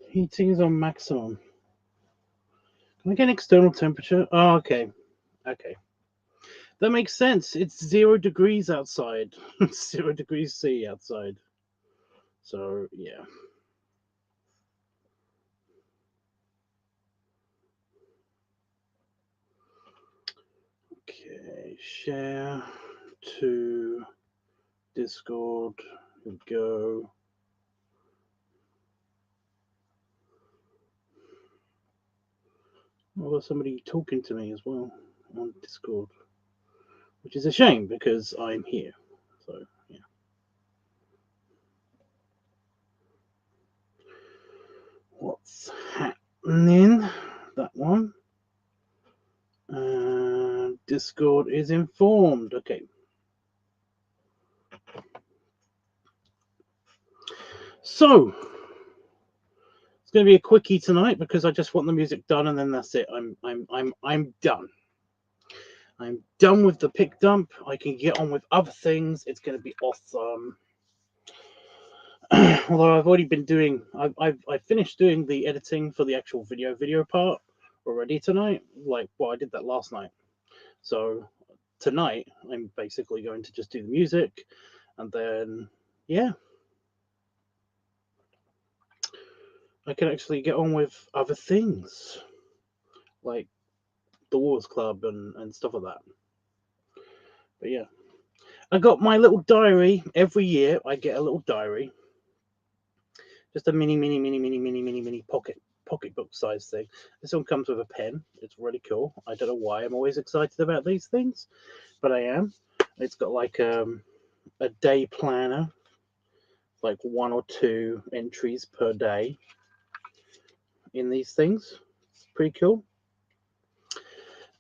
Heating is on maximum. Can I get an external temperature? Oh, okay. Okay. That makes sense. It's 0 degrees outside. 0 degrees C outside. So, yeah. Okay. Share to Discord. Here we go. Well, there's somebody talking to me as well on Discord, which is a shame because I'm here. So, yeah. What's happening? That one. Discord is informed. Okay. So it's going to be a quickie tonight because I just want the music done and then that's it. I'm done. I'm done with the pick dump. I can get on with other things. It's going to be awesome. Although I've already been doing, I finished doing the editing for the actual video part already tonight. Like, well, I did that last night. So tonight I'm basically going to just do the music, and then yeah, I can actually get on with other things like the Wars Club and stuff like that. But yeah, I got my little diary. Every year I get a little diary, just a mini pocketbook size thing. This one comes with a pen. It's really cool. I don't know why I'm always excited about these things, but I am. It's got like a day planner, like 1 or 2 entries per day in these things. It's pretty cool.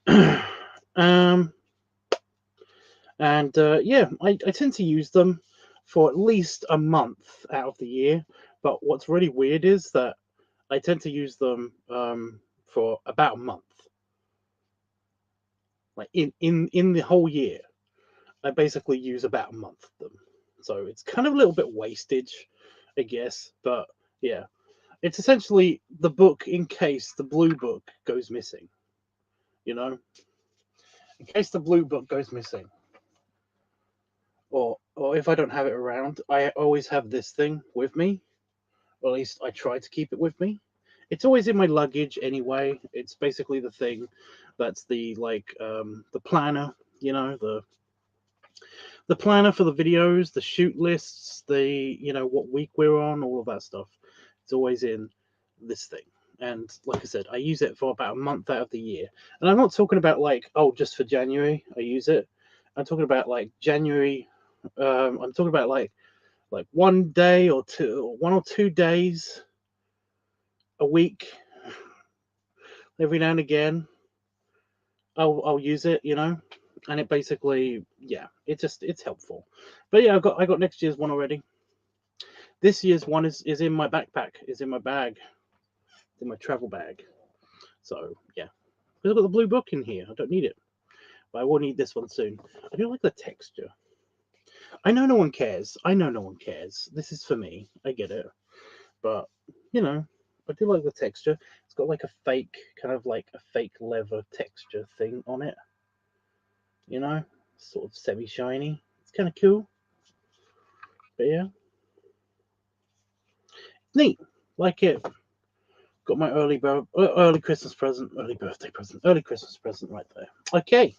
Yeah, I tend to use them for at least a month out of the year. But what's really weird is that I tend to use them for about a month. Like in the whole year, I basically use about a month of them. So it's kind of a little bit wastage, I guess. But yeah, it's essentially the book in case the blue book goes missing. You know, in case the blue book goes missing, or if I don't have it around, I always have this thing with me. Or at least I try to keep it with me. It's always in my luggage anyway. It's basically the thing that's the the planner, you know, the planner for the videos, the shoot lists, the what week we're on, all of that stuff. It's always in this thing. And like I said, I use it for about a month out of the year. And I'm not talking about like, oh, just for January I use it. I'm talking about like January. I'm talking about like 1 day or 2, or 1 or 2 days a week. Every now and again, I'll use it, and it basically, yeah, it's helpful. But yeah, I got next year's one already. This year's one is in my backpack, is in my bag, in my travel bag. So yeah, I've got the blue book in here. I don't need it, but I will need this one soon. I do like the texture. I know no one cares. I know no one cares. This is for me. I get it, but I do like the texture. It's got like a fake, kind of like a fake leather texture thing on it. Sort of semi-shiny. It's kind of cool. But yeah, neat. Like it. Got my early Christmas present, early birthday present, early Christmas present right there. Okay.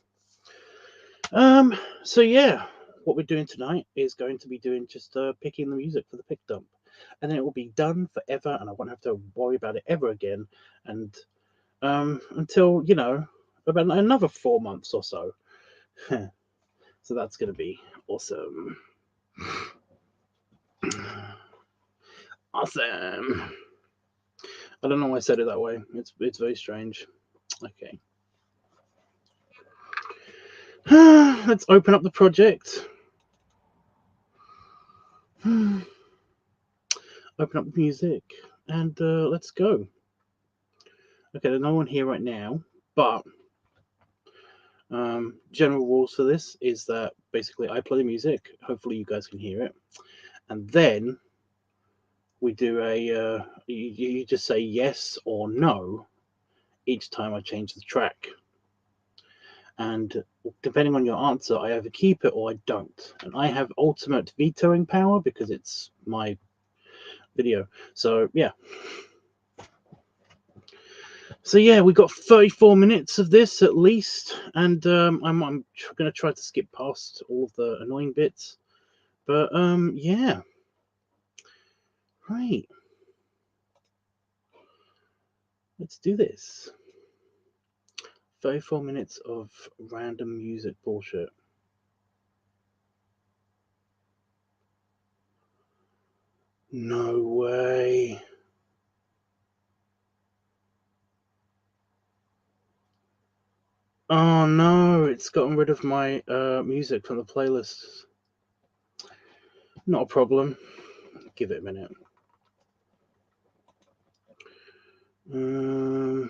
So yeah, what we're doing tonight is going to be doing just picking the music for the pick dump, and then it will be done forever, and I won't have to worry about it ever again, and until about another 4 months or so. So that's going to be awesome. Awesome. I don't know why I said it that way. It's very strange. Okay. Let's open up the project. Open up the music and let's go. Okay, there's no one here right now, but General rules for this is that basically I play the music. Hopefully you guys can hear it, and then we do a you just say yes or no each time I change the track. And depending on your answer, I either keep it or I don't. And I have ultimate vetoing power because it's my video. So yeah. So yeah, we got 34 minutes of this at least, and I'm going to try to skip past all of the annoying bits. But yeah, right. Let's do this. 34 minutes of random music bullshit. No way. Oh no, it's gotten rid of my music from the playlist. Not a problem. Give it a minute. Um,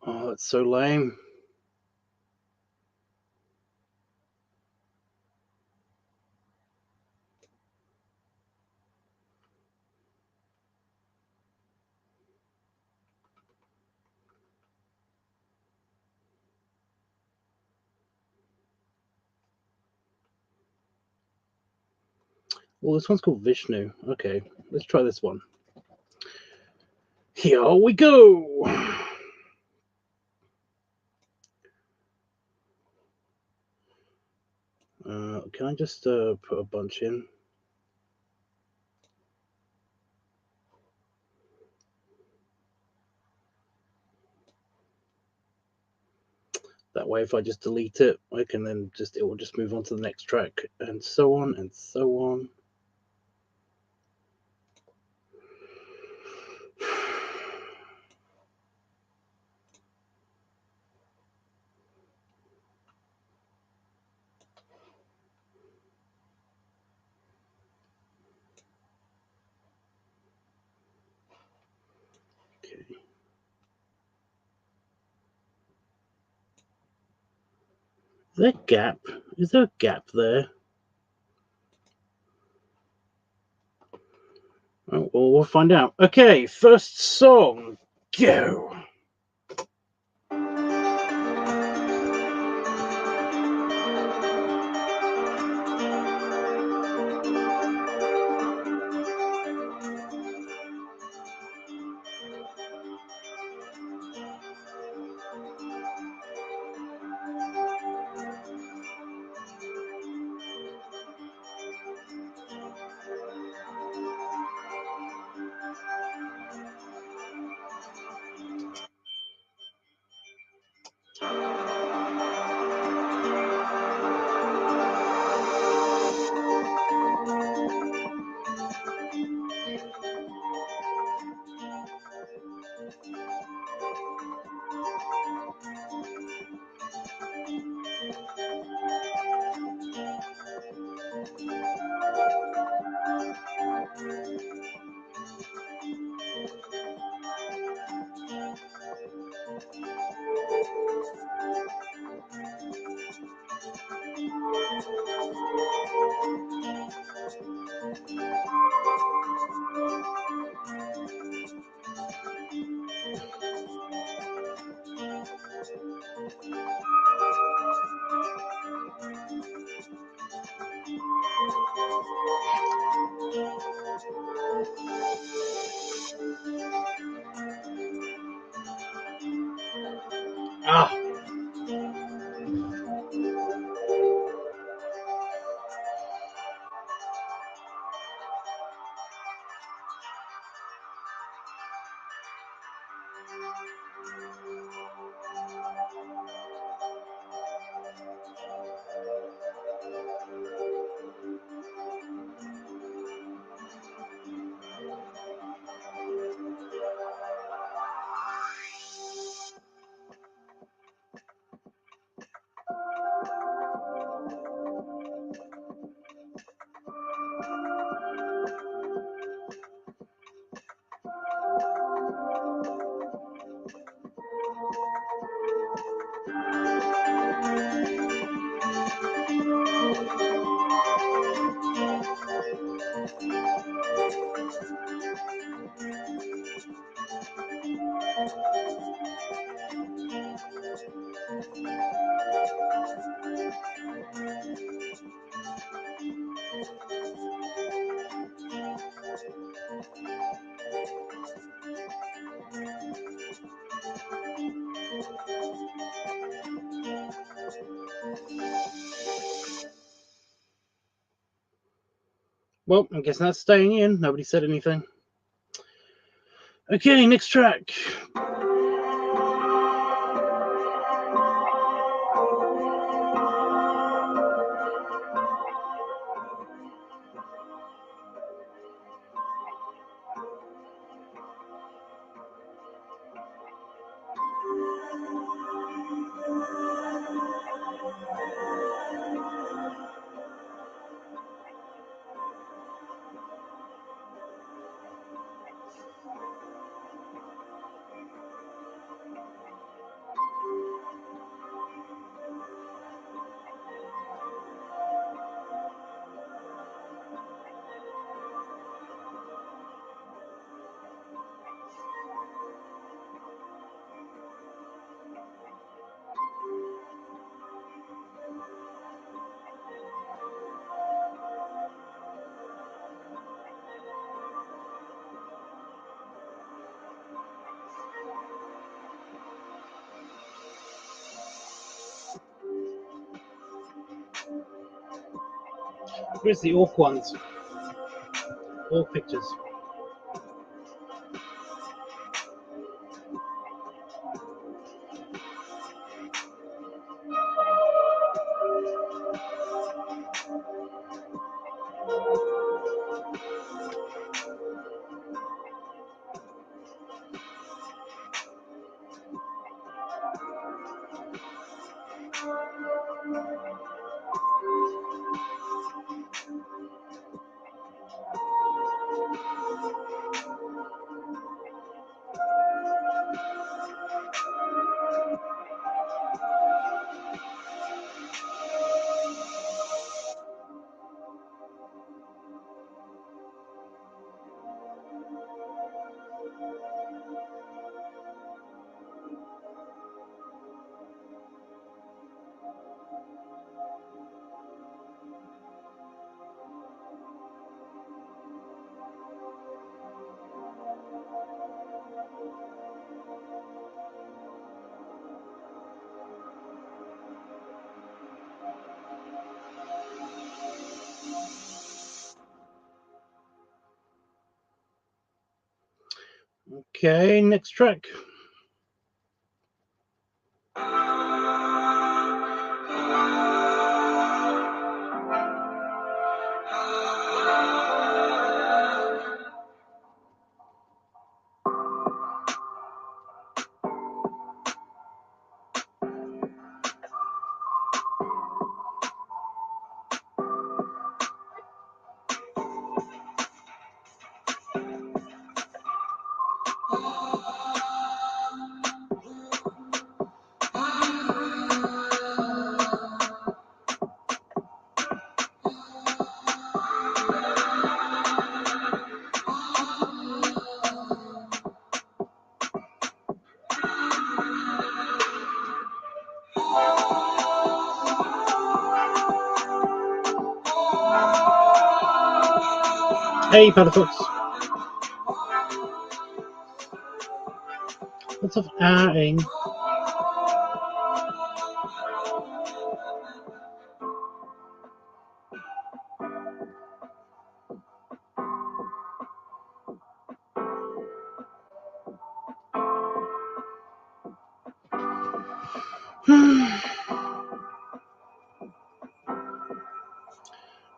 oh, that's so lame. Well, this one's called Vishnu. Okay, let's try this one. Here we go. Can I just put a bunch in? That way, if I just delete it, I can then it will just move on to the next track, and so on and so on. Okay. Is there a gap? Is there a gap there? Oh, well, we'll find out. Okay, first song, go. Ah. Well, I guess that's staying in. Nobody said anything. Okay, next track. Where's the off ones? All pictures. Okay, next track. Hey, Palafox. Lots of ahhing.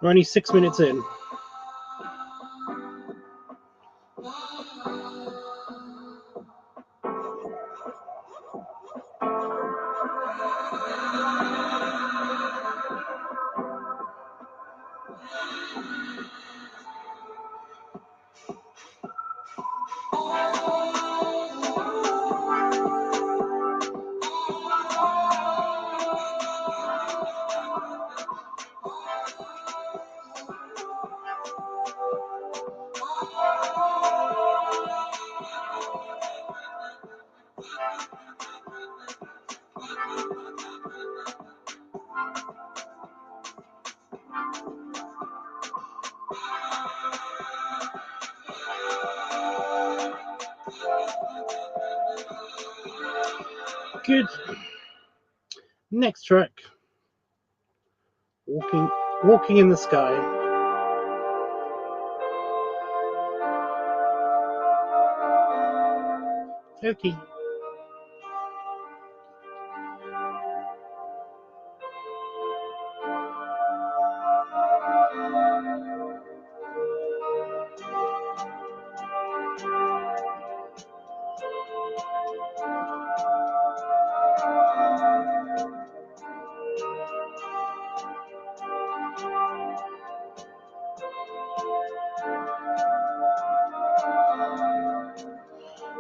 We're only 6 minutes in. Good. Next track. Walking in the Sky. Okay.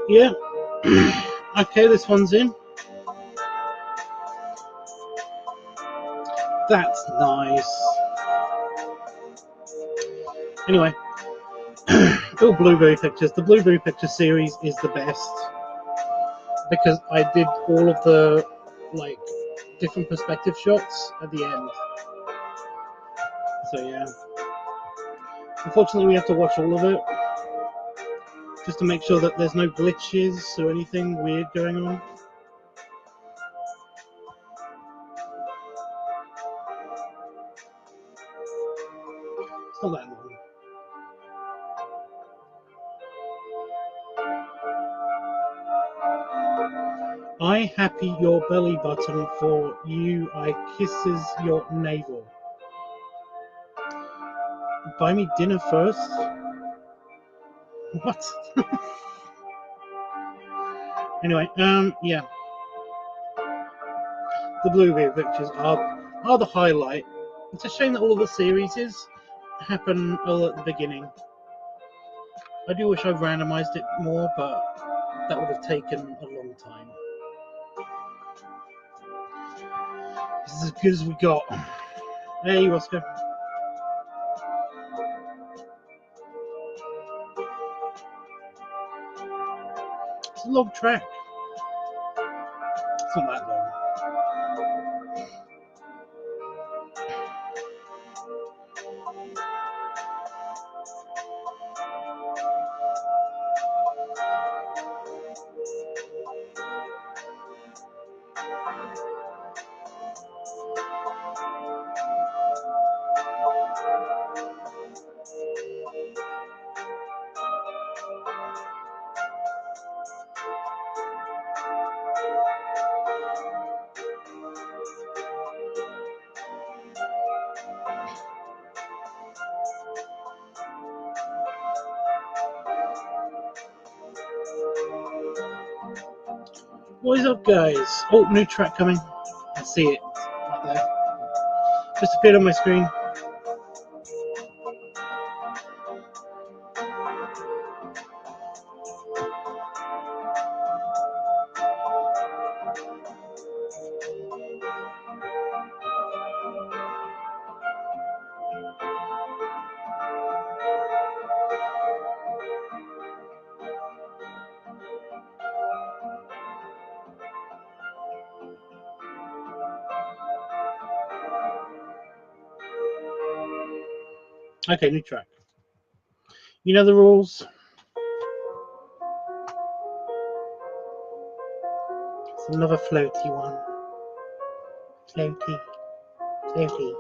Yeah. Okay, this one's in. That's nice. Anyway, oh, Blueberry Pictures. The Blueberry Pictures series is the best because I did all of the like different perspective shots at the end. So yeah. Unfortunately, we have to watch all of it just to make sure that there's no glitches or anything weird going on. It's not that long. I happy your belly button for you. I kisses your navel. Buy me dinner first. What? Anyway, yeah. The Blueberry Pictures are the highlight. It's a shame that all of the series happen all at the beginning. I do wish I randomized it more, but that would have taken a long time. This is as good as we got. Hey, Roscoe. It's a long track. It's not that long. What is up, guys? Oh, new track coming. I see it right there. Just appeared on my screen. Okay, new track. You know the rules. It's another floaty one. Floaty. Floaty.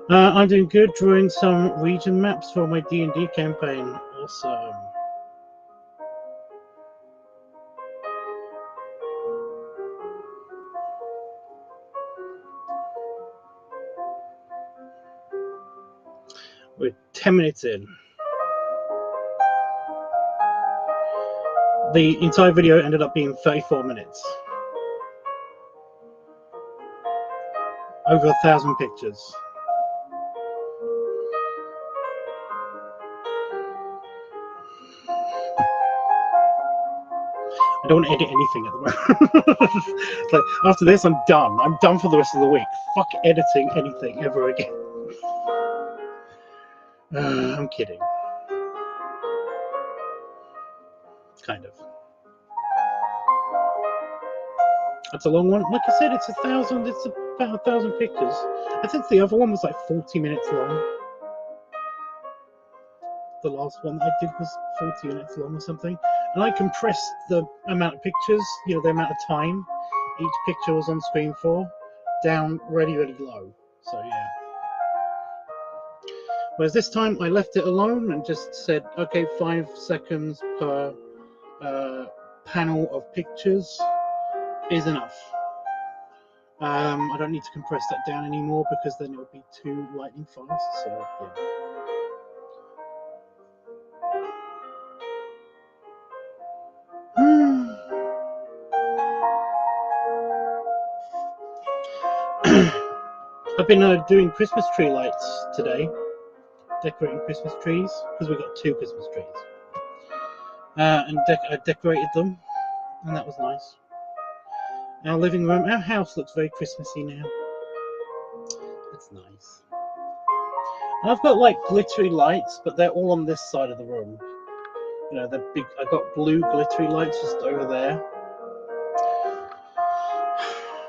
I'm doing good, drawing some region maps for my D&D campaign. Awesome. We're 10 minutes in. The entire video ended up being 34 minutes. Over 1,000 pictures. I don't want to edit anything at the moment. It's like, after this, I'm done. I'm done for the rest of the week. Fuck editing anything ever again. I'm kidding. Kind of. That's a long one. Like I said, it's 1,000. It's about 1,000 pictures. I think the other one was like 40 minutes long. The last one I did was 40 minutes long or something. And I compressed the amount of pictures, the amount of time each picture was on screen for, down really, really low. So yeah. Whereas this time I left it alone and just said, okay, 5 seconds per panel of pictures is enough. I don't need to compress that down anymore because then it would be too lightning fast. So yeah. I've been doing Christmas tree lights today, decorating Christmas trees because we got 2 Christmas trees, and I decorated them, and that was nice. Our living room, our house looks very Christmassy now. It's nice. And I've got like glittery lights, but they're all on this side of the room. You know, they're big. I got blue glittery lights just over there.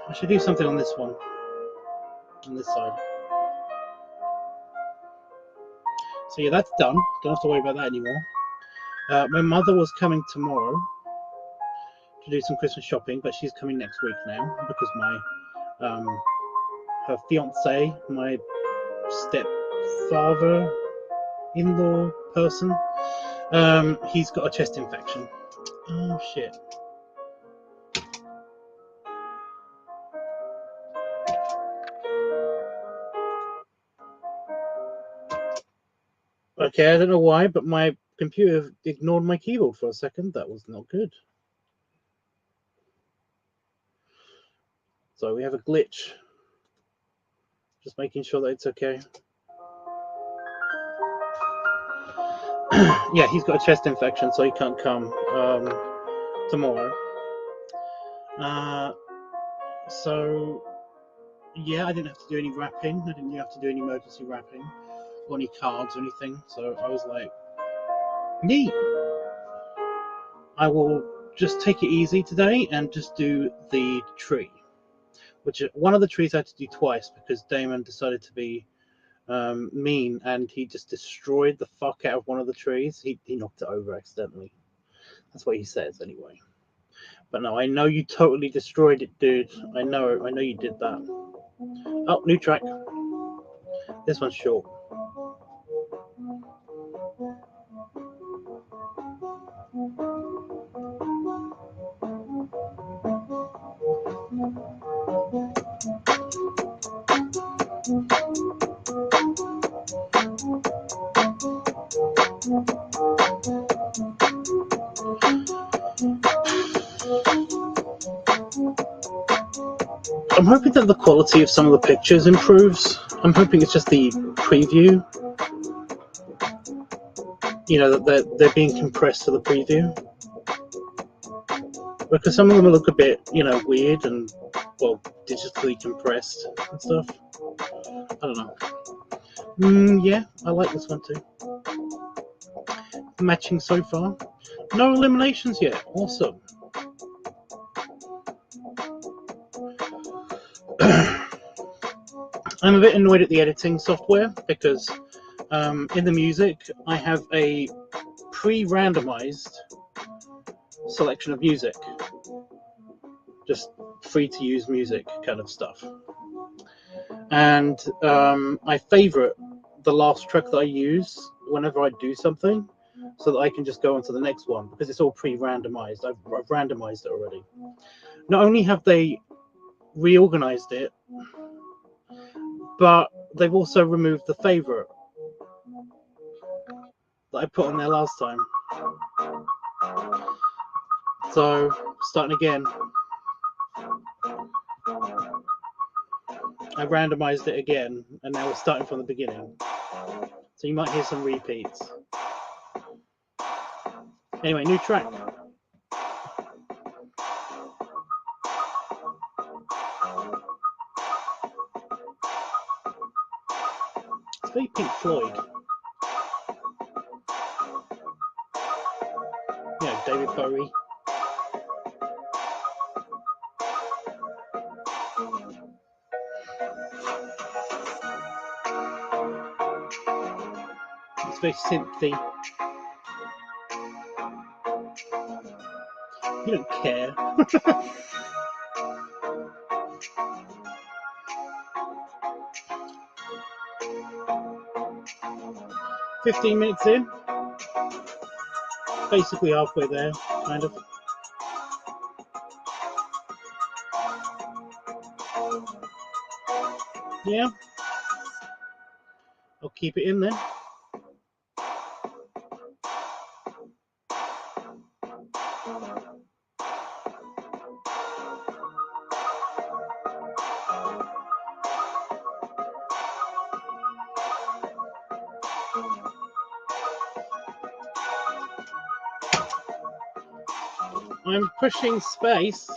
I should do something on this one, on this side. So yeah, that's done. Don't have to worry about that anymore. My mother was coming tomorrow to do some Christmas shopping, but she's coming next week now because my her fiance, my stepfather-in-law person, he's got a chest infection. Oh shit. Okay, I don't know why, but my computer ignored my keyboard for a second. That was not good. So we have a glitch. Just making sure that it's okay. Yeah, he's got a chest infection, so he can't come tomorrow. So yeah, I didn't have to do any wrapping. I didn't have to do any emergency wrapping or any cards or anything. So I was like, neat. I will just take it easy today and just do the tree. Which one of the trees I had to do twice because Damon decided to be mean, and he just destroyed the fuck out of one of the trees. He knocked it over accidentally. That's what he says anyway. But no, I know you totally destroyed it, dude. I know you did that. Oh, new track. This one's short. I'm hoping that the quality of some of the pictures improves. I'm hoping it's just the preview. You know, that they're being compressed to the preview. Because some of them look a bit, you know, weird and, well, digitally compressed and stuff. I don't know. Yeah, I like this one too. Matching so far. No eliminations yet. Awesome. I'm a bit annoyed at the editing software because in the music I have a pre-randomized selection of music, just free to use music kind of stuff, and I favorite the last track that I use whenever I do something so that I can just go on to the next one because it's all pre-randomized. I've randomized it already. Not only have they reorganized it, but they've also removed the favorite that I put on there last time. So, starting again. I randomized it again, and now we're starting from the beginning. So you might hear some repeats. Anyway, new track. It's very Pink Floyd. Yeah, David Bowie. It's very synthy. You don't care. "15 minutes in, basically halfway there. kind of. Yeah. I'll keep it in there. I'm pushing space.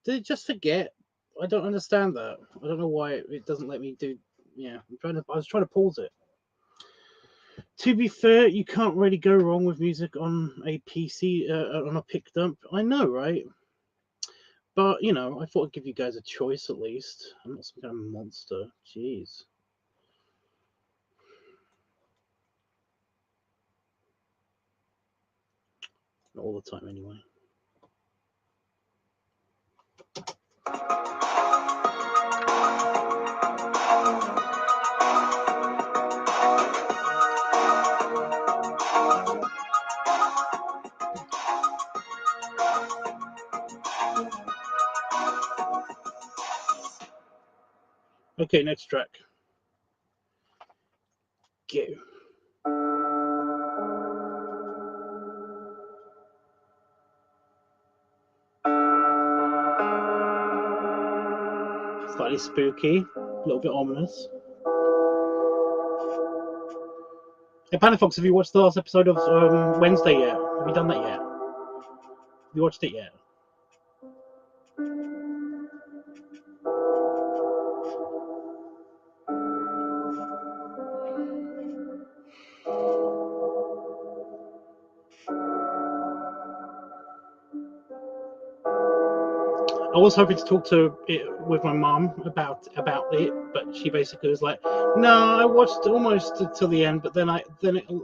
Did it just forget? I don't understand that. I don't know why it doesn't let me do. Yeah, I was trying to pause it. To be fair, you can't really go wrong with music on a PC, on a pick dump. I know, right? But, you know, I thought I'd give you guys a choice at least. I'm not some kind of monster. Jeez. Not all the time, anyway. Okay, next track. Go. Slightly spooky, a little bit ominous. Hey, Panafox, have you watched the last episode of Wednesday yet? Have you done that yet? Have you watched it yet? I was hoping to talk to it with my mum about it, but she basically was like, "No, I watched almost till the end, but then I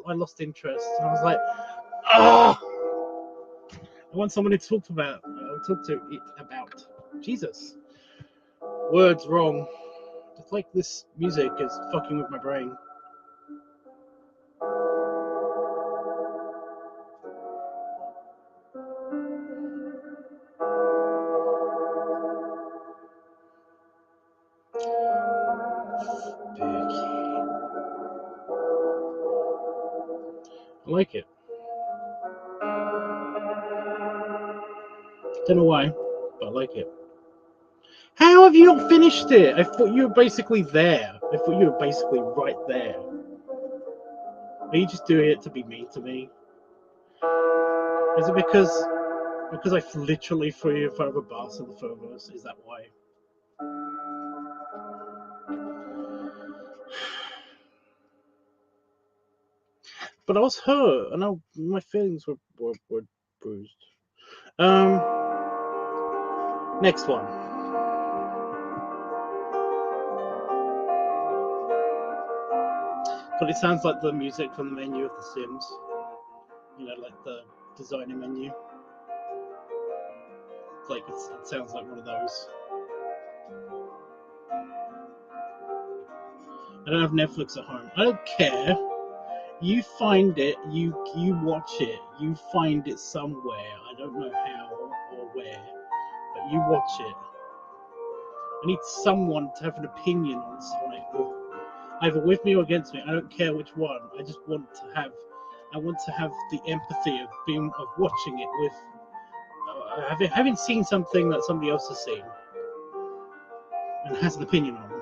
lost interest." And I was like, "Oh, I want someone to talk to it about." Jesus, words wrong. It's like this music is fucking with my brain. I like it. Don't know why, but I like it. How have you not finished it? I thought you were basically there. I thought you were basically right there. Are you just doing it to be mean to me? Is it because I literally threw you in front of a bus in the photos? Is that why? But I was hurt, and my feelings were bruised. Next one. But it sounds like the music from the menu of The Sims. You know, like the designer menu. Like it sounds like one of those. I don't have Netflix at home. I don't care. You find it. You watch it. You find it somewhere. I don't know how or where, but you watch it. I need someone to have an opinion on it, either with me or against me. I don't care which one. I just want to have. I want to have the empathy of watching it with having seen something that somebody else has seen and has an opinion on.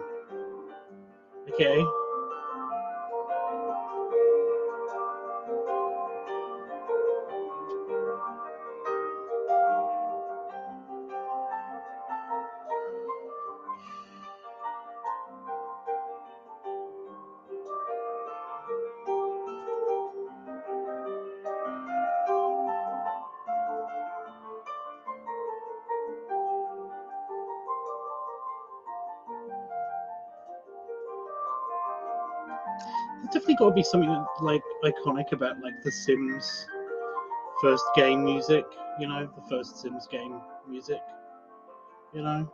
Okay. there's definitely got to be something like iconic about like the Sims first game music. You know, the first Sims game music. You know,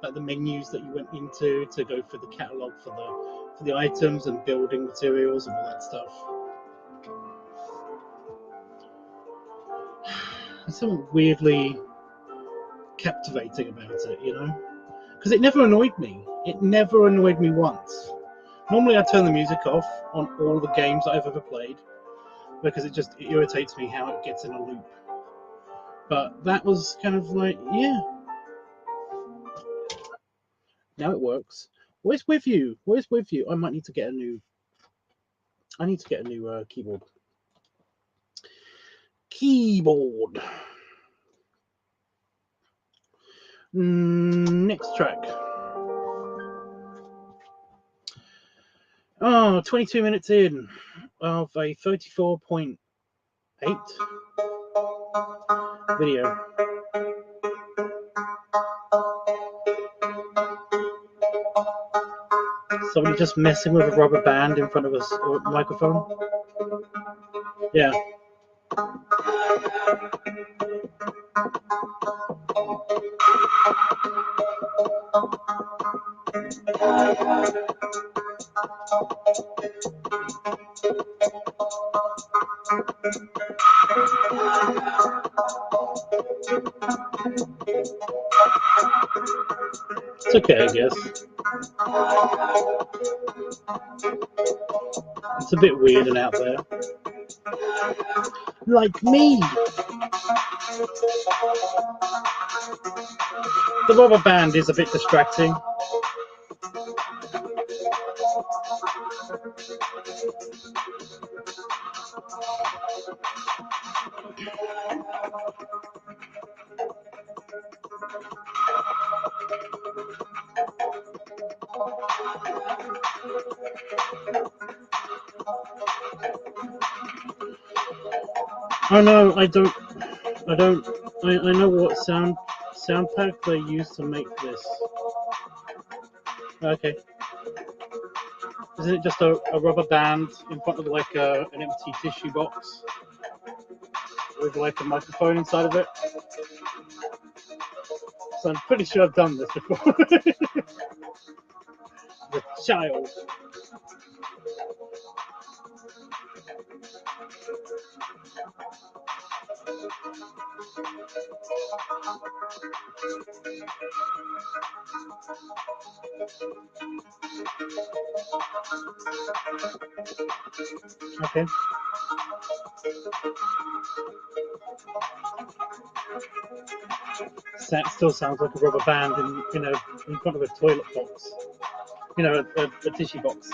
like the menus that you went into to go for the catalog for the items and building materials and all that stuff. There's something weirdly captivating about it, you know, because it never annoyed me. It never annoyed me once. Normally, I turn the music off on all the games that I've ever played because it irritates me how it gets in a loop. But that was kind of like, yeah, now it works. Where's with you? Where's with you? I might need to get a new. I need to get a new keyboard. Keyboard. Next track. Oh, 22 minutes in of a 34.8 video. Somebody just messing with a rubber band in front of a microphone. Yeah. It's okay, I guess. It's a bit weird and out there. Like me. The rubber band is a bit distracting. Oh no, I know what sound pack they use to make this. Okay. Isn't it just a rubber band in front of like an empty tissue box with like a microphone inside of it? So I'm pretty sure I've done this before. The child. Okay. That still sounds like a rubber band in front of a toilet box. You know, a tissue box.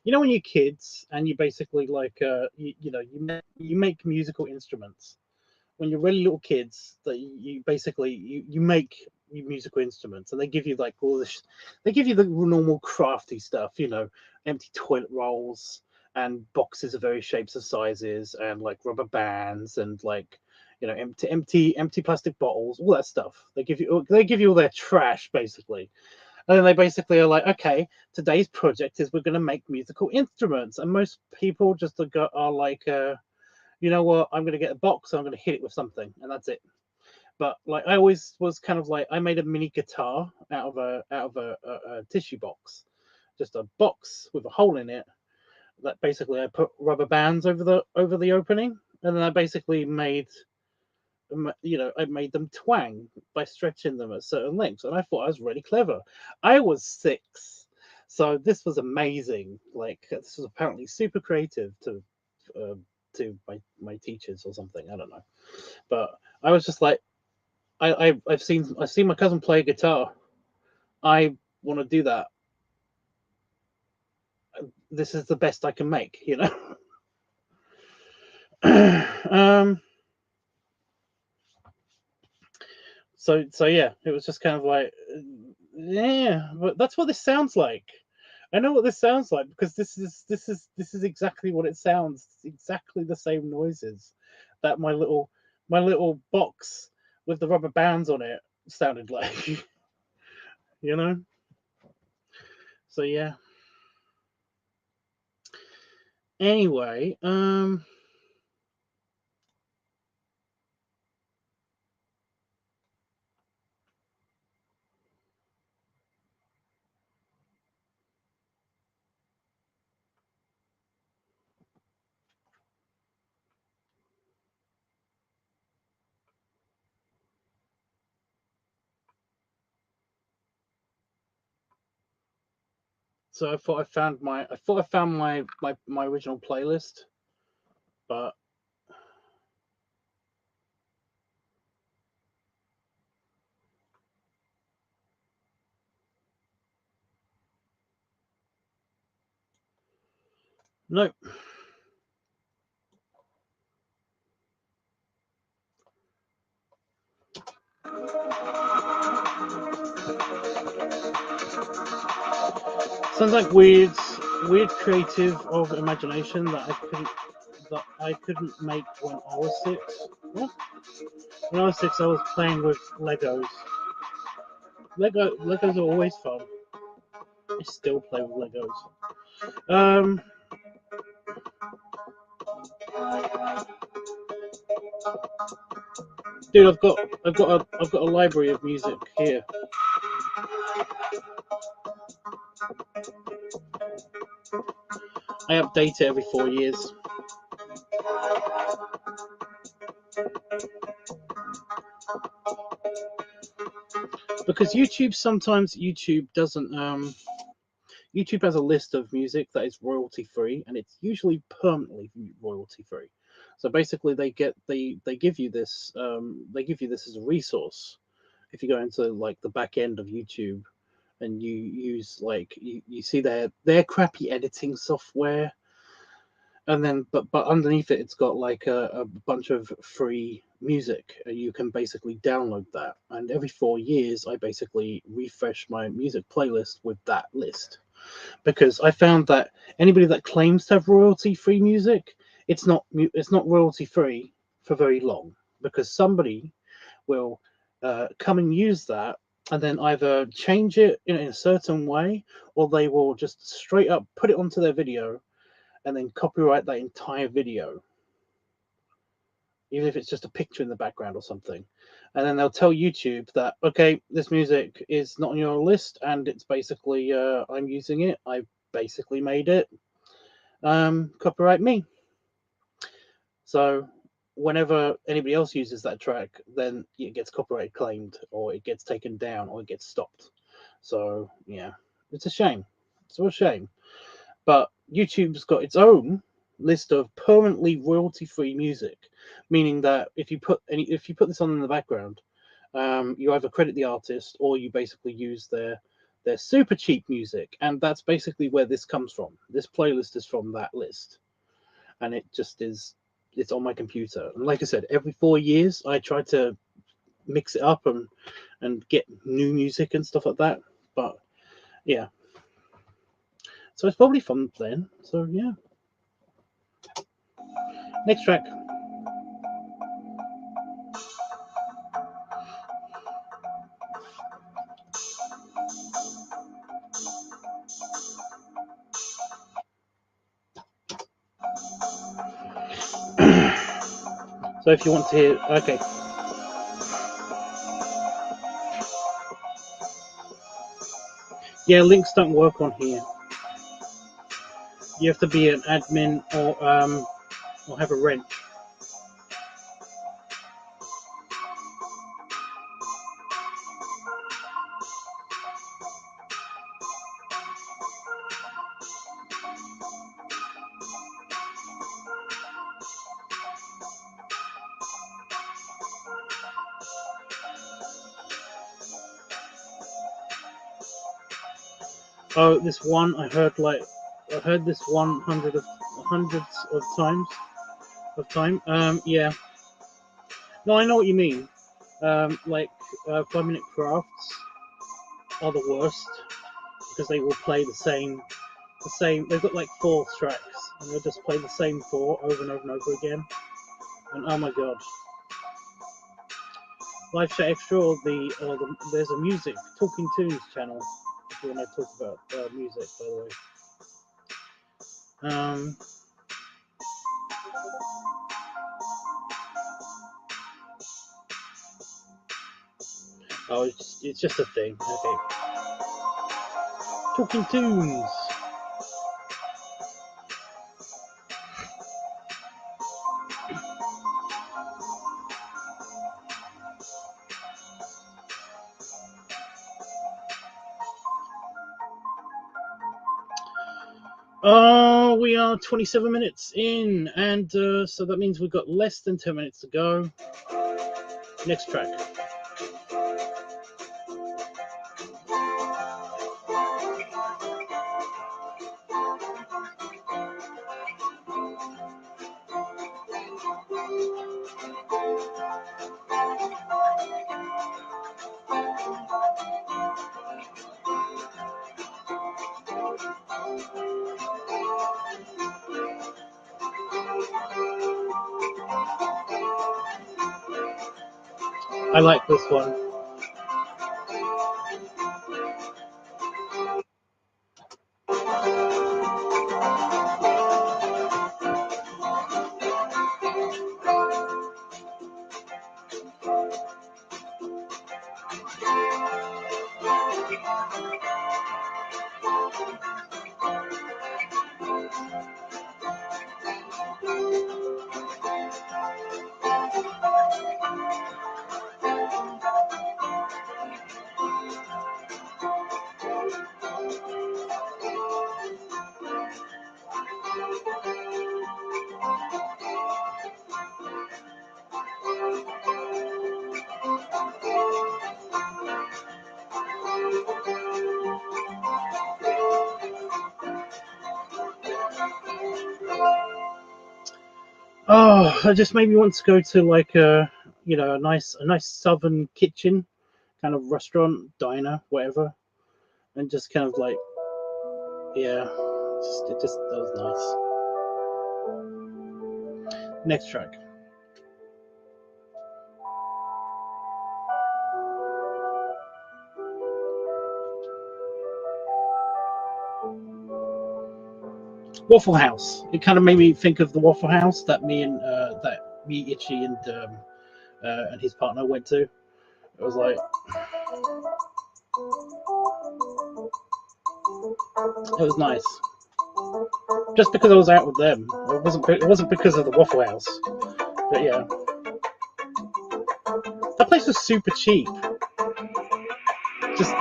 You know, when you're kids and you basically like you make musical instruments. When you're really little kids, that you basically you make musical instruments, and they give you like all this. They give you the normal crafty stuff, you know, empty toilet rolls and boxes of various shapes and sizes, and like rubber bands and like empty plastic bottles, all that stuff. They give you all their trash basically. And then they basically are like, okay, today's project is we're going to make musical instruments. And most people just are like, you know what, I'm going to get a box, I'm going to hit it with something, and that's it. But like, I always was kind of like, I made a mini guitar out of a tissue box, just a box with a hole in it. That basically I put rubber bands over the opening, and then I basically made them twang by stretching them at certain lengths, and I thought I was really clever. I was 6, so this was amazing. Like, this was apparently super creative to my teachers or something. I don't know, but I was just like, I've seen my cousin play guitar. I want to do that. This is the best I can make, you know. So yeah, it was just kind of like, yeah, but that's what this sounds like. I know what this sounds like because this is exactly what it sounds. It's exactly the same noises that my little box with the rubber bands on it sounded like. You know. So yeah. Anyway, so I thought I found my original playlist, but nope. Sounds like weird creative of imagination that I couldn't make when I was 6. What? When I was 6, I was playing with Legos. Legos are always fun. I still play with Legos. Dude, I've got a library of music here. I update it every 4 years. Because YouTube doesn't YouTube has a list of music that is royalty free, and it's usually permanently royalty free. So basically, they give you this as a resource. If you go into like the back end of YouTube and you use like you see their crappy editing software, and then but underneath it's got like a bunch of free music, and you can basically download that. And every 4 years, I basically refresh my music playlist with that list, because I found that anybody that claims to have royalty-free music, it's not royalty-free for very long, because somebody will come and use that and then either change it in a certain way, or they will just straight up put it onto their video and then copyright that entire video, even if it's just a picture in the background or something. And then they'll tell YouTube that, okay, this music is not on your list, and it's basically I'm using it. I basically made it. Copyright me. So whenever anybody else uses that track, then it gets copyright claimed, or it gets taken down, or it gets stopped. So yeah, it's a shame. It's a real shame. But YouTube's got its own list of permanently royalty-free music, meaning that if you put this on in the background, you either credit the artist or you basically use their super cheap music, and that's basically where this comes from. This playlist is from that list, and it just is. It's on my computer, and like I said, every 4 years I try to mix it up and get new music and stuff like that. But yeah, so it's probably from then. So yeah. Next track. So if you want to hear, okay. Yeah, links don't work on here. You have to be an admin or have a rent. Oh, this one I heard this one hundreds of times. Yeah. No, I know what you mean. Like 5-minute crafts are the worst, because they will play the same. They've got like 4 tracks, and they'll just play the same 4 over and over and over again. And oh my god. Live Chat Extra, or there's a music Talking Tunes channel. when I talk about music, by the way. Oh, it's just a thing. Okay. Talking tunes. Oh, we are 27 minutes in, and so that means we've got less than 10 minutes to go. Next track. I like this one. Oh, it just made me want to go to like a nice southern kitchen kind of restaurant, diner, whatever, and just kind of like, yeah, that was nice. Next track. Waffle House. It kind of made me think of the Waffle House that me, Itchy, and his partner went to. It was like, it was nice. Just because I was out with them, it wasn't because of the Waffle House. But yeah, that place was super cheap. Just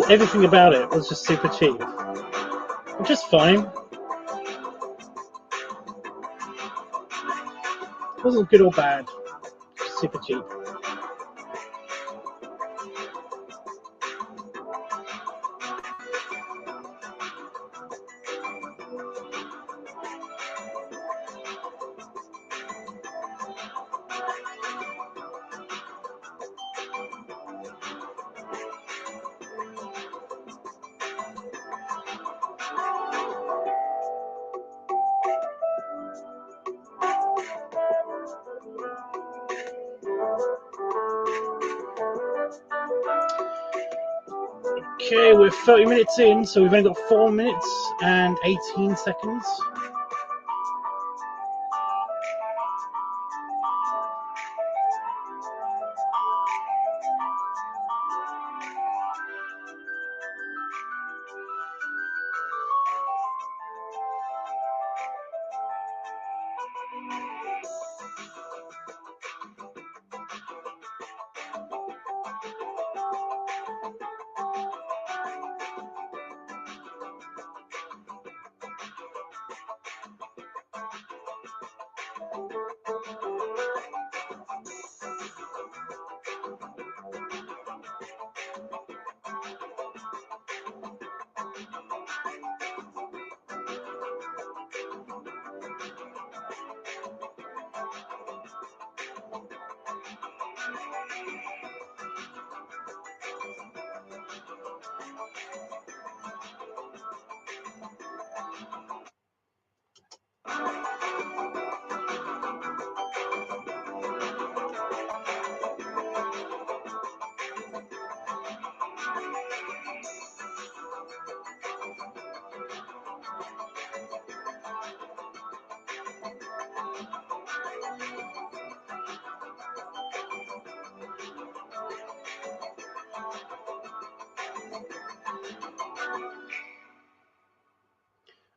everything about it was just super cheap, which is fine. It wasn't good or bad. Just super cheap. Okay, we're 30 minutes in, so we've only got 4 minutes and 18 seconds.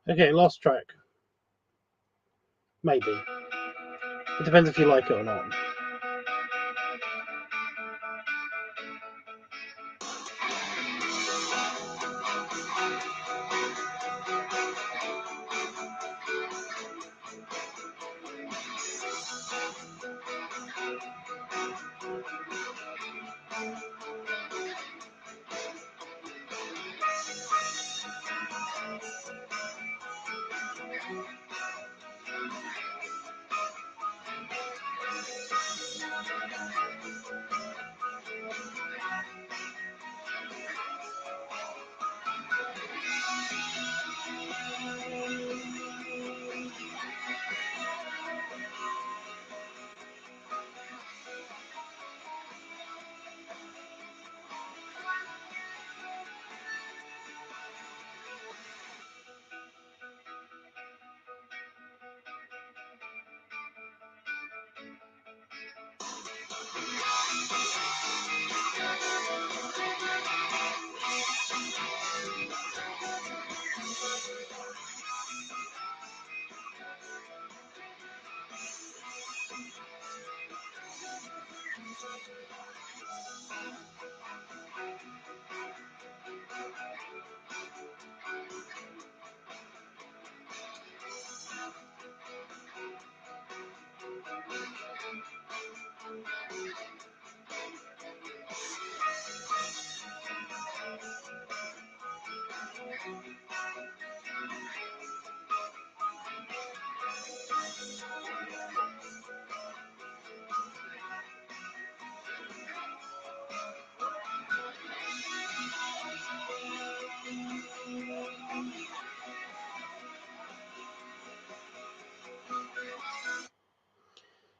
Okay, last track. Maybe. It depends if you like it or not.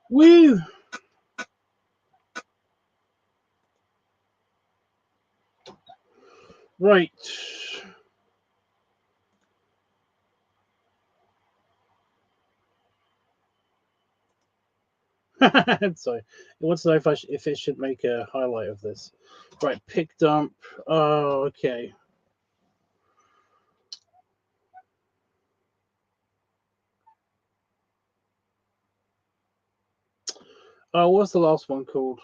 Woo! Right. Sorry. It wants to know if it should make a highlight of this. Right, pick dump. Oh, okay. Oh, what's the last one called?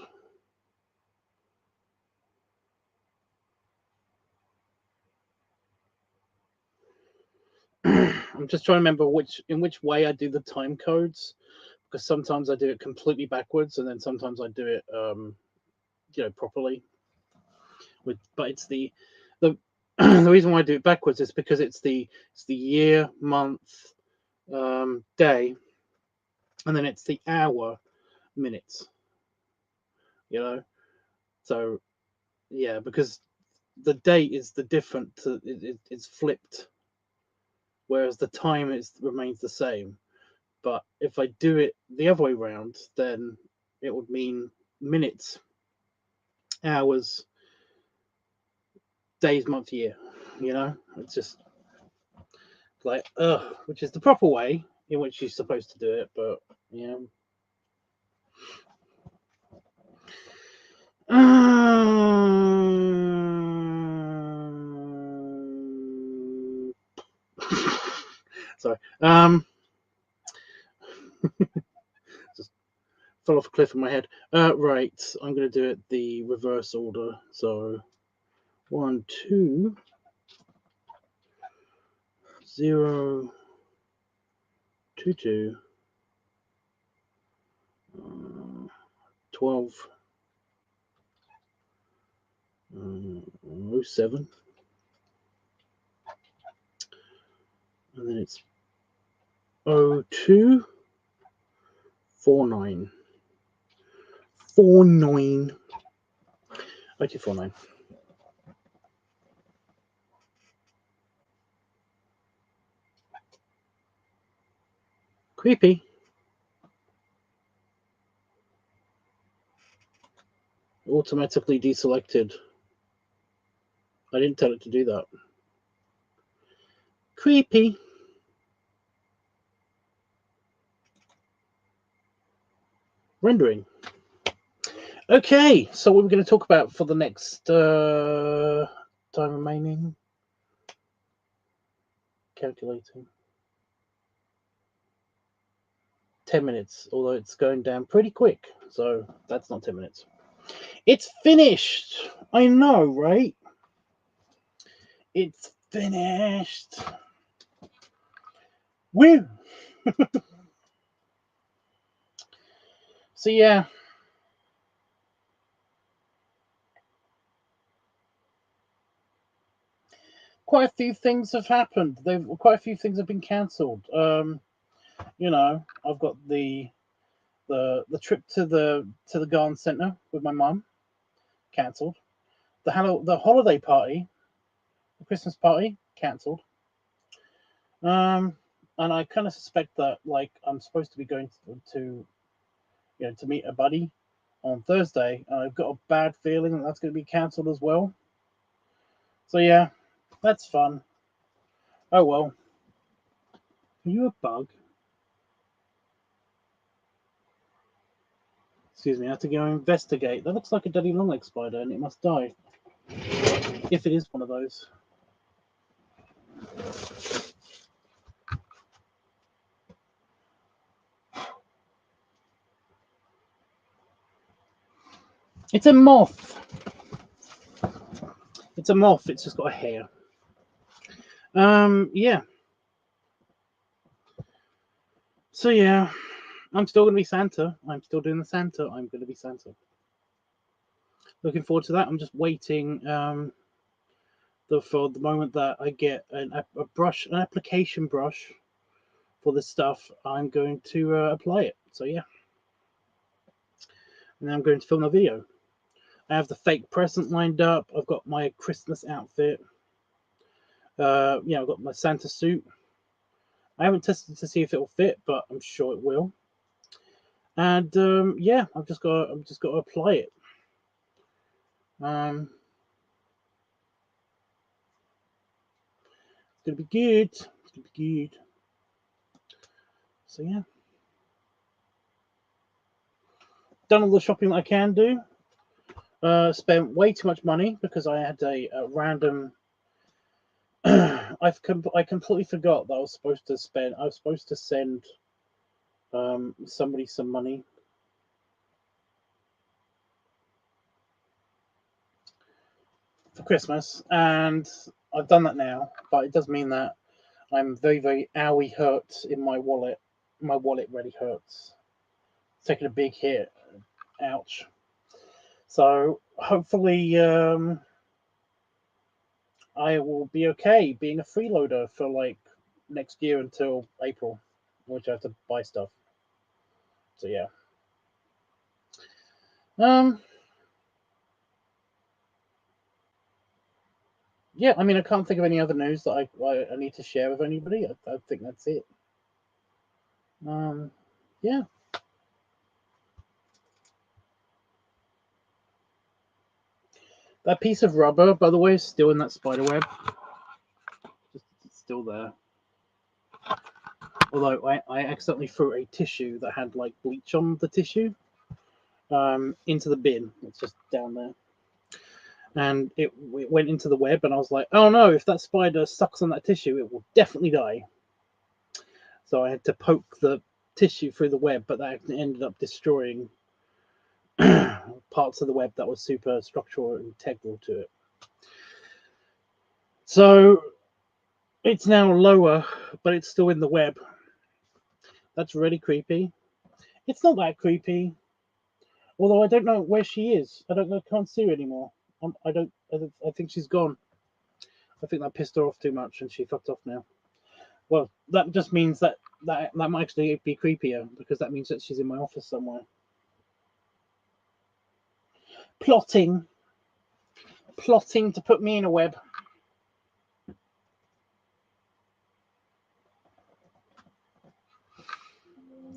I'm just trying to remember in which way I do the time codes, because sometimes I do it completely backwards, and then sometimes I do it, properly. But it's the the reason why I do it backwards is because it's the year, month, day, and then it's the hour, minutes. So yeah, because the date is the different. It's flipped, whereas the time remains the same. But if I do it the other way around, then it would mean minutes, hours, days, month, year. It's just like, which is the proper way in which you're supposed to do it. But yeah. Sorry. Just fell off a cliff in my head. Right. I'm going to do it the reverse order. So 1, 2, 0, 2, 2, 12, 07, and then it's 02, 49, 49, 0249. Creepy. Automatically deselected. I didn't tell it to do that. Creepy. Rendering. Okay, so what we're going to talk about for the next time remaining. Calculating. 10 minutes, although it's going down pretty quick. So that's not 10 minutes. It's finished. I know, right? It's finished. Woo! So yeah. Quite a few things have happened. Quite a few things have been cancelled. You know, I've got the trip to the garden centre with my mum cancelled. The holiday party, the Christmas party, cancelled. And I kind of suspect that, like, I'm supposed to be going to you know, to meet a buddy on Thursday. I've got a bad feeling that that's going to be cancelled as well. So yeah, that's fun. Oh well. Are you a bug? Excuse me, I have to go investigate. That looks like a daddy longleg spider, and it must die. If it is one of those. It's a moth. It's a moth. It's just got a hair. Yeah. So yeah, I'm still gonna be Santa. I'm still doing the Santa. I'm gonna be Santa. Looking forward to that. I'm just waiting for the moment that I get an application brush for this stuff. I'm going to apply it. So yeah, and then I'm going to film a video. I have the fake present lined up. I've got my Christmas outfit. Yeah, I've got my Santa suit. I haven't tested to see if it will fit, but I'm sure it will. And yeah, I've just got to apply it. It's gonna be good. It's gonna be good. So yeah, done all the shopping that I can do. Spent way too much money because I had a random. I completely forgot that I was supposed to spend. I was supposed to send somebody some money for Christmas, and I've done that now. But it does mean that I'm very, very owie hurt in my wallet. My wallet really hurts. It's taking a big hit. Ouch. So hopefully I will be okay being a freeloader for like next year until April, which I have to buy stuff. So yeah. Yeah, I mean, I can't think of any other news that I need to share with anybody. I think that's it. Yeah. That piece of rubber, by the way, is still in that spider web. It's still there. Although I accidentally threw a tissue that had like bleach on the tissue into the bin. It's just down there. And it went into the web, and I was like, oh no, if that spider sucks on that tissue, it will definitely die. So I had to poke the tissue through the web, but that ended up destroying parts of the web that was super structural and integral to it. So it's now lower, but it's still in the web. That's really creepy. It's not that creepy, although I don't know where she is. I can't see her anymore. I think she's gone. I think that pissed her off too much, and she fucked off now. Well, that just means that might actually be creepier, because that means that she's in my office somewhere. Plotting to put me in a web.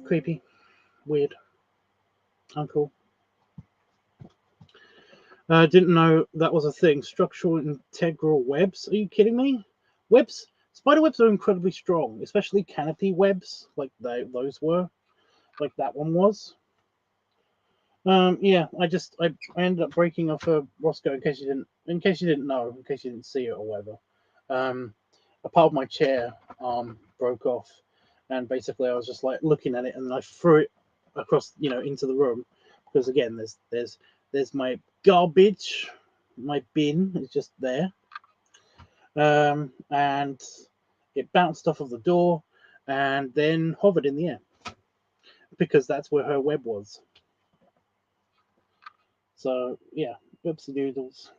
Creepy. Weird. Uncool. Didn't know that was a thing. Structural integral webs. Are you kidding me? Webs. Spider webs are incredibly strong, especially canopy webs, like those were, like that one was. Yeah, I ended up breaking off a Roscoe in case you didn't know, in case you didn't see it or whatever. A part of my chair broke off, and basically I was just like looking at it, and I threw it across, into the room, because again, there's my garbage, my bin is just there, and it bounced off of the door, and then hovered in the air, because that's where her web was. So yeah, whoopsie doodles.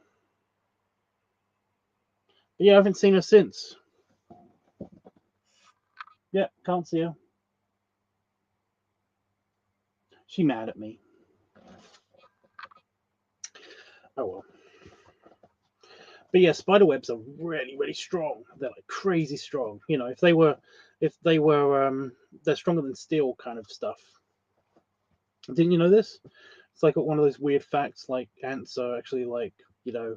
But yeah, I haven't seen her since. Yeah, can't see her. She mad at me. Oh well. But yeah, spider webs are really, really strong. They're like crazy strong. If they were, they're stronger than steel kind of stuff. Didn't you know this? It's like one of those weird facts. Like ants are actually like, they're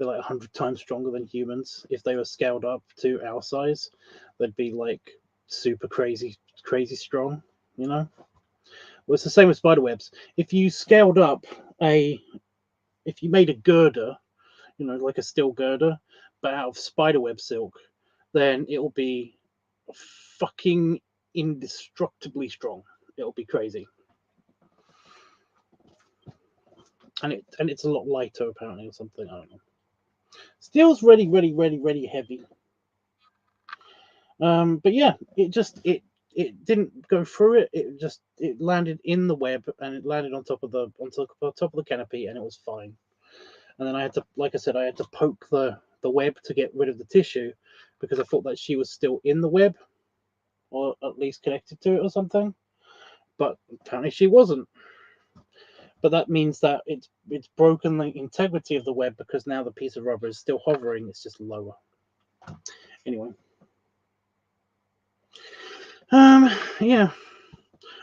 like 100 times stronger than humans. If they were scaled up to our size, they'd be like super crazy, crazy strong. Well, it's the same with spider webs. If you scaled up if you made a girder, like a steel girder, but out of spiderweb silk, then it'll be fucking indestructibly strong. It'll be crazy, and it's a lot lighter apparently, or something. I don't know. Steel's really, really, really, really heavy. But yeah, it didn't go through it. It landed in the web, and it landed on top of the canopy, and it was fine. And then I had to, like I said, I had to poke the web to get rid of the tissue, because I thought that she was still in the web, or at least connected to it or something. But apparently she wasn't. But that means that it's broken the integrity of the web, because now the piece of rubber is still hovering. It's just lower. Anyway. Yeah.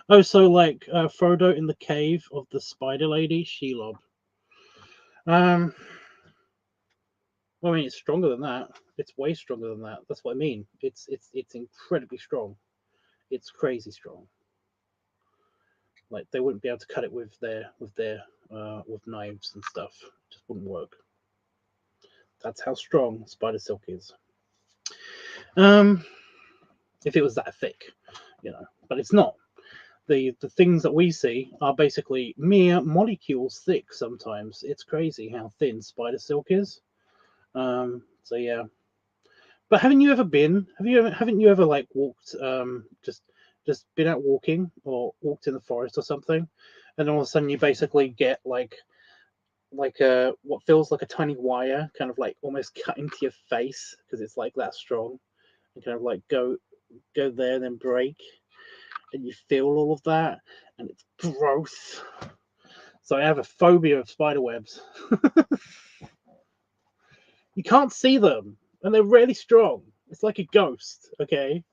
Oh, so like Frodo in the cave of the spider lady, Shelob. Well, I mean, it's stronger than that. It's way stronger than that. That's what I mean. It's incredibly strong. It's crazy strong. Like they wouldn't be able to cut it with knives and stuff. It just wouldn't work. That's how strong spider silk is. If it was that thick, but it's not. The things that we see are basically mere molecules thick. Sometimes it's crazy how thin spider silk is. So yeah. But haven't you ever been? Haven't you ever like walked just been out walking, or walked in the forest or something, and all of a sudden you basically get like a what feels like a tiny wire kind of like almost cut into your face, because it's like that strong, and kind of like go there and then break, and you feel all of that, and it's gross. So I have a phobia of spider webs. You can't see them, and they're really strong. It's like a ghost. Okay.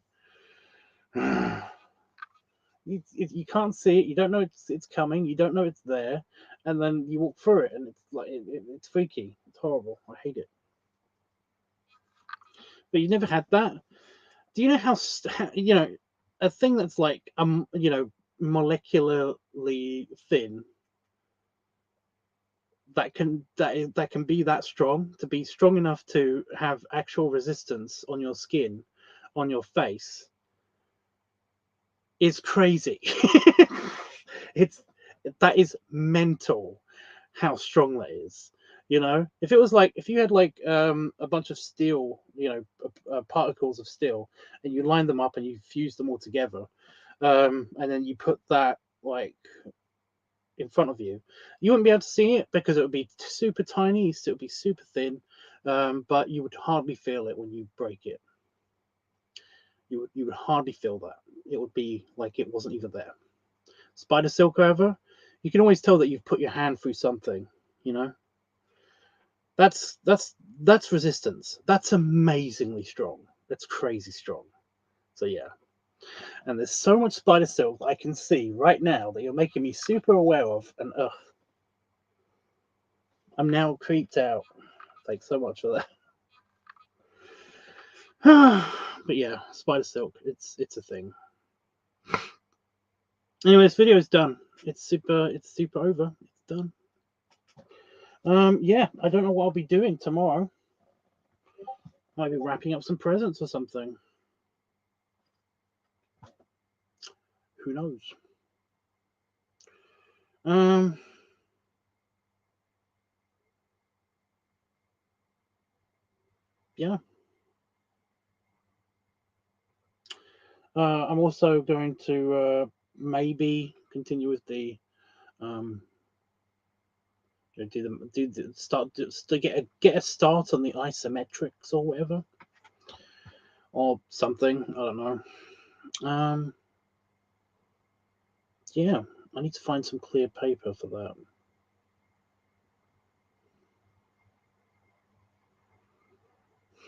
You can't see it, you don't know it's coming, you don't know it's there, and then you walk through it, and it's like it's freaky, it's horrible, I hate it. But you never had that? Do you know how a thing that's like molecularly thin, that can be that strong, to be strong enough to have actual resistance on your skin, on your face, is crazy. it's that is mental, how strong that is. If it was like, if you had like a bunch of steel, particles of steel, and you line them up and you fuse them all together, and then you put that like in front of you, you wouldn't be able to see it, because it would be super tiny, it would be super thin, but you would hardly feel it when you break it. You would hardly feel that. It would be like it wasn't even there. Spider silk, however, you can always tell that you've put your hand through something. You know, that's resistance. That's amazingly strong. That's crazy strong. So yeah, and there's so much spider silk I can see right now that you're making me super aware of, and I'm now creeped out. Thanks so much for that. But yeah, spider silk. It's a thing. Anyway, this video is done. It's super over. It's done. Yeah, I don't know what I'll be doing tomorrow. Might be wrapping up some presents or something. Who knows? Yeah. I'm also going to maybe continue with the start to get a start on the isometrics or whatever, or something. I don't know. Yeah, I need to find some clear paper for that.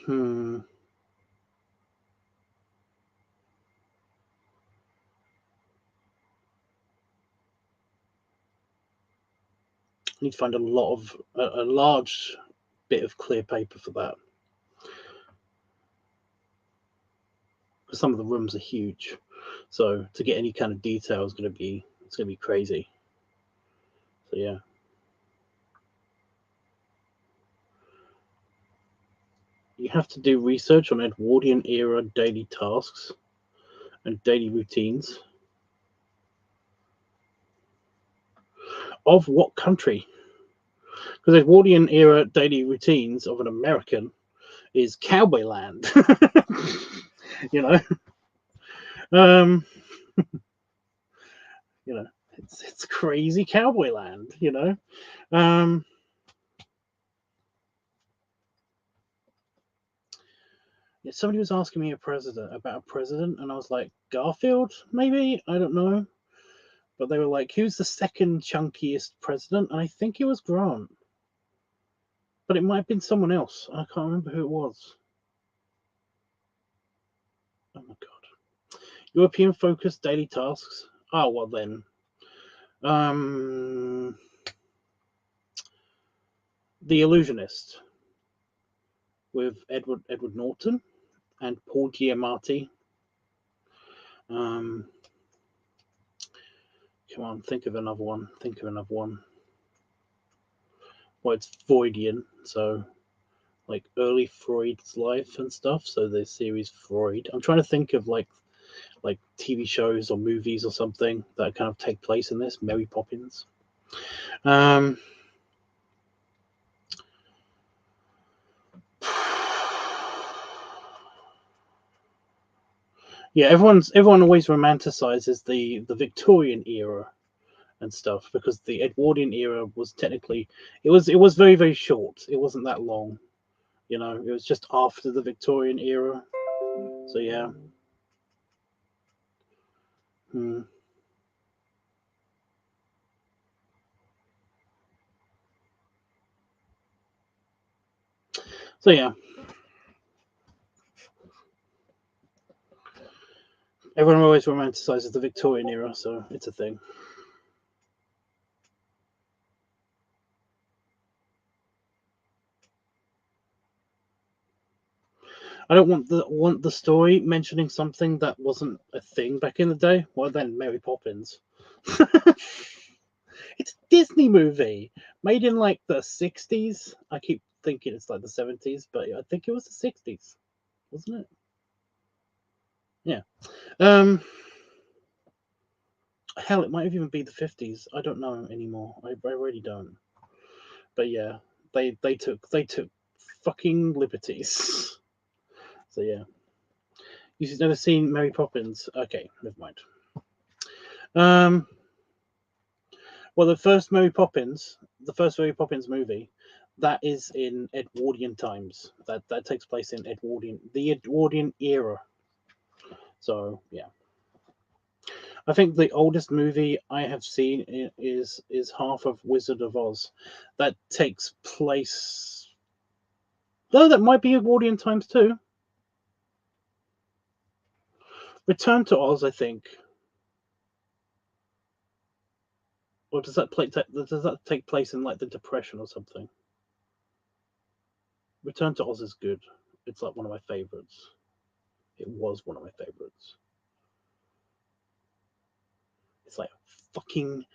I need to find a large bit of clear paper for that. Because some of the rooms are huge, so to get any kind of detail is going to be crazy. So yeah. You have to do research on Edwardian era daily tasks and daily routines. Of what country? Because Edwardian era daily routines of an American is cowboy land. you know, um, it's crazy cowboy land. Yeah, somebody was asking me about a president, and I was like, Garfield, maybe, I don't know, but they were like, who's the second chunkiest president? And I think it was Grant, but it might have been someone else. I can't remember who it was. Oh my god. European focused daily tasks. Oh well then. The Illusionist with Edward Norton and Paul Giamatti. Come on, think of another one. Well, it's Freudian, so like early Freud's life and stuff. So the series Freud. I'm trying to think of like TV shows or movies or something that kind of take place in this. Mary Poppins. Yeah, everyone always romanticizes the Victorian era and stuff because the Edwardian era was technically it was very very short. It wasn't that long, it was just after the Victorian era. So yeah. So yeah. Everyone always romanticizes the Victorian era, so it's a thing. I don't want the story mentioning something that wasn't a thing back in the day. Well, then Mary Poppins. It's a Disney movie made in like the 60s. I keep thinking it's like the 70s, but I think it was the 60s, wasn't it? Yeah. Hell, it might even be the 50s. I don't know anymore. I really don't. But yeah, they took fucking liberties. So yeah. You've never seen Mary Poppins? Okay, never mind. Well, the first Mary Poppins movie, that is in Edwardian times. That takes place in the Edwardian era. So yeah, I think the oldest movie I have seen is half of Wizard of Oz. That takes place. No, that might be Edwardian times too. Return to Oz, I think. Or does that take place in like the Depression or something? Return to Oz is good. It's like one of my favorites. It was one of my favorites. It's like fucking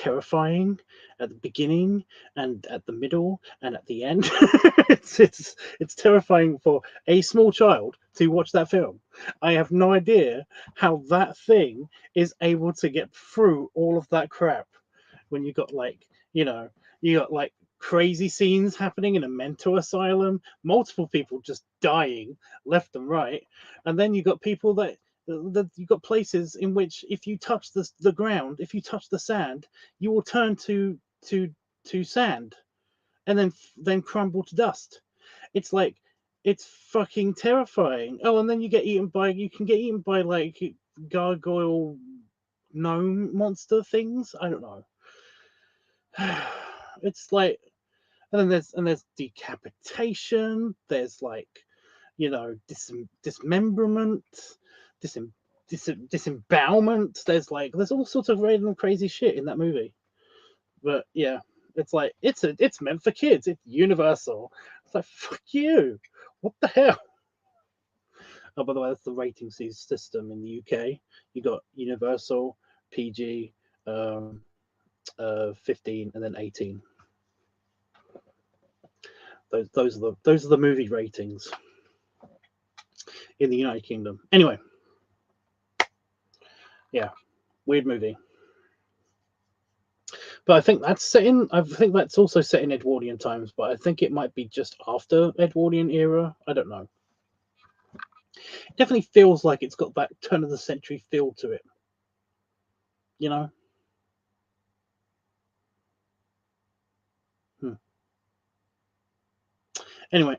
terrifying at the beginning and at the middle and at the end. It's terrifying for a small child to watch that film. I have no idea how that thing is able to get through all of that crap when you got like, you got like crazy scenes happening in a mental asylum, multiple people just dying left and right, and then you got people that you got places in which if you touch the ground, if you touch the sand, you will turn to sand and then crumble to dust. It's like, it's fucking terrifying. Oh, and then you can get eaten by like gargoyle gnome monster things. I don't know. It's like, and then there's decapitation. There's like, dismemberment, disembowelment. There's all sorts of random crazy shit in that movie. But yeah, it's like it's meant for kids. It's universal. It's like, fuck you. What the hell? Oh, by the way, that's the rating system in the UK. You got universal, PG, 15, and then 18. Those are the movie ratings in the United Kingdom. Anyway, yeah, weird movie. But I think that's set in. I think that's also set in Edwardian times. But I think it might be just after Edwardian era. I don't know. It definitely feels like it's got that turn of the century feel to it. You know. Anyway,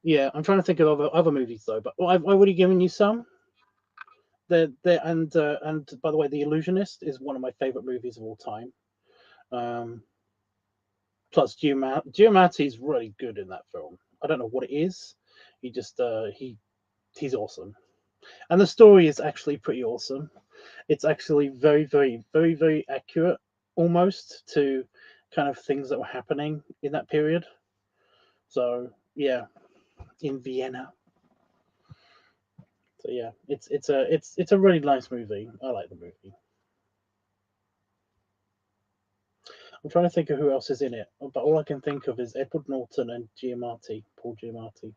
yeah, I'm trying to think of other movies though. But I've already given you some. And by the way, The Illusionist is one of my favorite movies of all time. Plus, Giamatti's really good in that film. I don't know what it is. He just he's awesome, and the story is actually pretty awesome. It's actually very, very, very, very accurate, almost to kind of things that were happening in that period. So yeah, in Vienna. So yeah, it's a really nice movie. I like the movie. I'm trying to think of who else is in it, but all I can think of is Edward Norton and Giamatti, Paul Giamatti.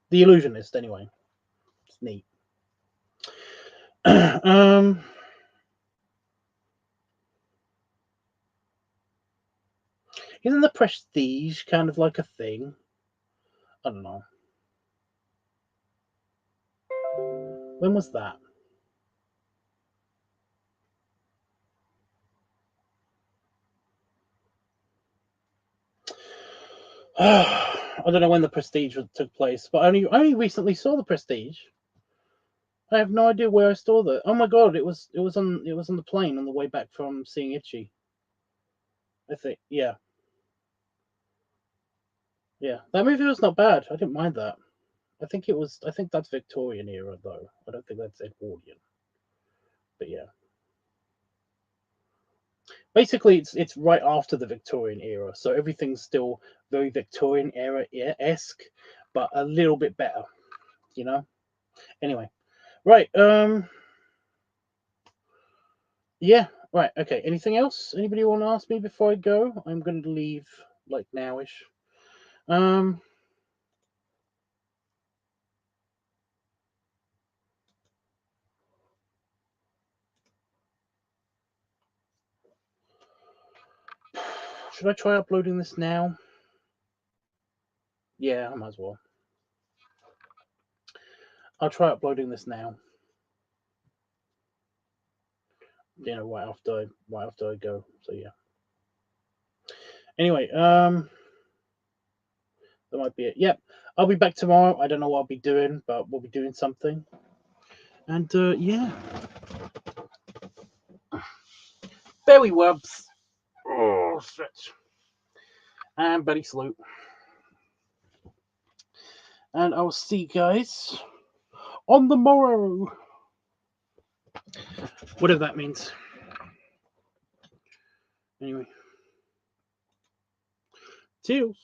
The Illusionist, anyway. It's neat. Isn't the Prestige kind of like a thing? I don't know. When was that? I don't know when the Prestige took place, but I only recently saw the Prestige. I have no idea where I saw that. Oh my god, it was on the plane on the way back from seeing Itchy. I think, yeah, that movie was not bad. I didn't mind that. I think that's Victorian era though. I don't think that's Edwardian. But yeah, basically it's right after the Victorian era, so everything's still very Victorian era esque, but a little bit better. You know. Anyway, right. Yeah. Right. Okay. Anything else? Anybody want to ask me before I go? I'm going to leave like nowish. Should I try uploading this now? Yeah, I might as well. I'll try uploading this now. Right after I go. So yeah. Anyway, that might be it. Yep, I'll be back tomorrow. I don't know what I'll be doing, but we'll be doing something. And yeah. Belly wubs. Oh, stretch. And belly salute. And I'll see you guys on the morrow. Whatever that means. Anyway. Cheers.